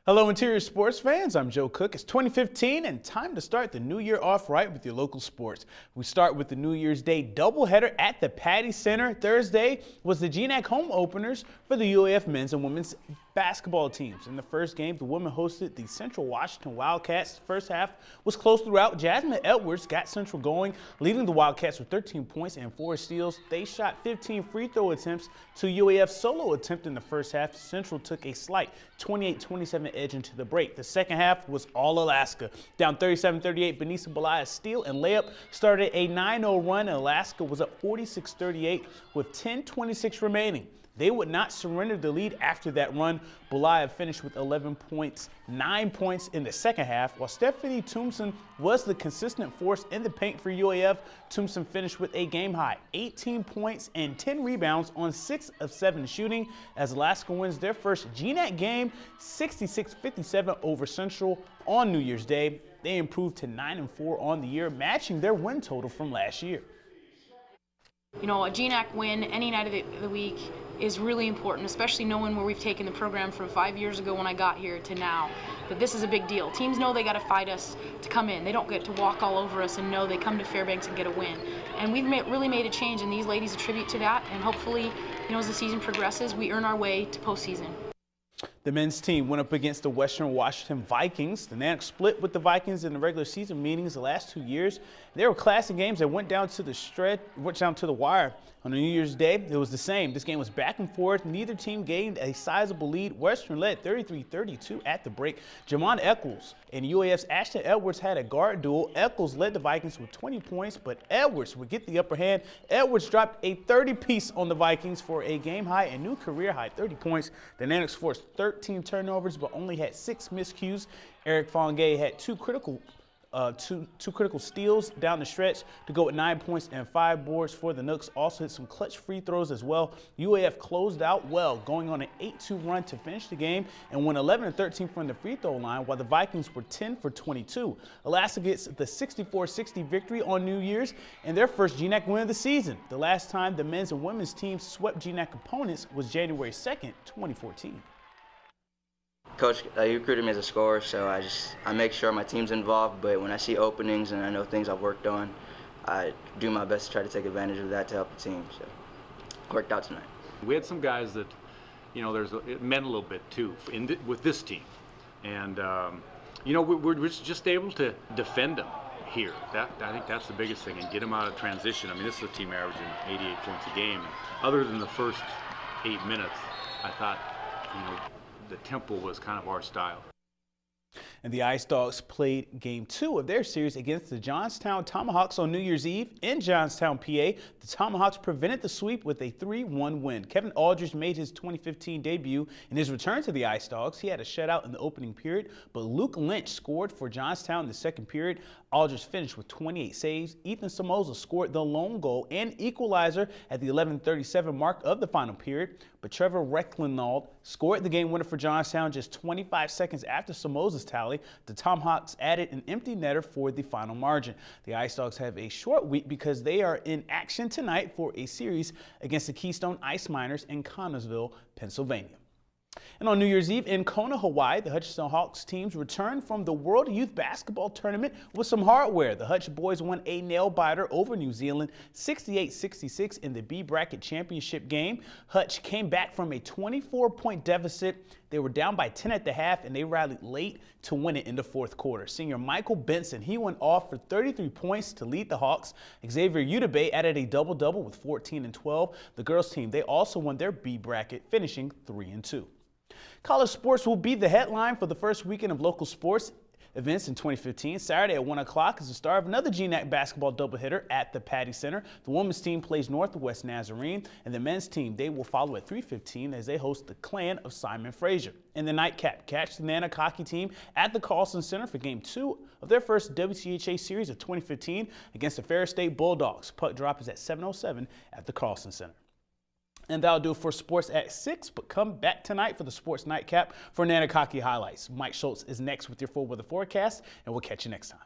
Hello, Interior Sports fans. I'm Joe Cook. It's 2015 and time to start the new year off right with your local sports. We start with the New Year's Day doubleheader at the Patty Center. Thursday was the GNAC home openers for the UAF men's and women's basketball teams. In the first game, the women hosted the Central Washington Wildcats. The first half was close throughout. Jasmine Edwards got Central going, leading the Wildcats with 13 points and 4 steals. They shot 15 free throw attempts to UAF's solo attempt in the first half. Central took a slight 28-27 edge into the break. The second half was all Alaska. Down 37-38, Benisa Belaya's steal and layup started a 9-0 run, and Alaska was up 46-38 with 10:26 remaining. They would not surrender the lead after that run. Belaya finished with 11 points, 9 points in the second half, while Stephanie Thompson was the consistent force in the paint for UAF. Thompson finished with a game-high 18 points and 10 rebounds on 6 of 7 shooting as Alaska wins their first GNAC game 66-57 over Central on New Year's Day. They improved to 9-4 on the year, matching their win total from last year. You know, a GNAC win any night of the week is really important, especially knowing where we've taken the program from 5 years ago when I got here to now, that this is a big deal. Teams know they got to fight us to come in. They don't get to walk all over us and know they come to Fairbanks and get a win. And we've really made a change, and these ladies attribute to that, and hopefully, you know, as the season progresses, we earn our way to postseason. The men's team went up against the Western Washington Vikings. The Natick split with the Vikings in the regular season meetings the last 2 years. There were classic games that went down to the wire. On New Year's Day, it was the same. This game was back and forth. Neither team gained a sizable lead. Western led 33-32 at the break. Jamon Eccles and UAF's Ashton Edwards had a guard duel. Eccles led the Vikings with 20 points, but Edwards would get the upper hand. Edwards dropped a 30-piece on the Vikings for a game-high and new career-high 30 points. The Natick forced 13 turnovers, but only had 6 miscues. Eric Fongay had two critical steals down the stretch to go with 9 points and 5 boards for the Nooks. Also hit some clutch free throws as well. UAF closed out well, going on an 8-2 run to finish the game and won 11-13 from the free throw line, while the Vikings were 10 for 22. Alaska gets the 64-60 victory on New Year's and their first GNAC win of the season. The last time the men's and women's teams swept GNAC opponents was January 2nd, 2014. Coach, he recruited me as a scorer, so I make sure my team's involved, but when I see openings and I know things I've worked on, I do my best to try to take advantage of that to help the team. So it worked out tonight. We had some guys that, you know, it meant a little bit too with this team. And, you know, we're just able to defend them here. I think that's the biggest thing, and get them out of transition. I mean, this is a team averaging 88 points a game. Other than the first 8 minutes, I thought, you know, the tempo was kind of our style. And the Ice Dogs played Game 2 of their series against the Johnstown Tomahawks on New Year's Eve in Johnstown, PA. The Tomahawks prevented the sweep with a 3-1 win. Kevin Aldridge made his 2015 debut. In his return to the Ice Dogs, he had a shutout in the opening period, but Luke Lynch scored for Johnstown in the second period. Aldridge finished with 28 saves. Ethan Somoza scored the lone goal and equalizer at the 11:37 mark of the final period, but Trevor Recklinald scored the game winner for Johnstown just 25 seconds after Somoza's tally. The Tomahawks added an empty netter for the final margin. The Ice Dogs have a short week because they are in action tonight for a series against the Keystone Ice Miners in Connersville, Pennsylvania. And on New Year's Eve in Kona, Hawaii, the Hutchinson Hawks teams returned from the World Youth Basketball Tournament with some hardware. The Hutch boys won a nail-biter over New Zealand 68-66 in the B Bracket Championship game. Hutch came back from a 24-point deficit. They were down by 10 at the half, and they rallied late to win it in the fourth quarter. Senior Michael Benson, he went off for 33 points to lead the Hawks. Xavier Udebe added a double-double with 14 and 12. The girls team, they also won their B bracket, finishing 3-2. College sports will be the headline for the first weekend of local sports events in 2015. Saturday at 1 o'clock is the start of another GNAC basketball doubleheader at the Patty Center. The women's team plays Northwest Nazarene, and the men's team, they will follow at 3:15 as they host the Clan of Simon Fraser. In the nightcap, catch the Nanack hockey team at the Carlson Center for Game 2 of their first WCHA series of 2015 against the Ferris State Bulldogs. Puck drop is at 7:07 at the Carlson Center. And that'll do it for sports at 6, but come back tonight for the Sports Nightcap for Nanack Hockey highlights. Mike Schultz is next with your full weather forecast, and we'll catch you next time.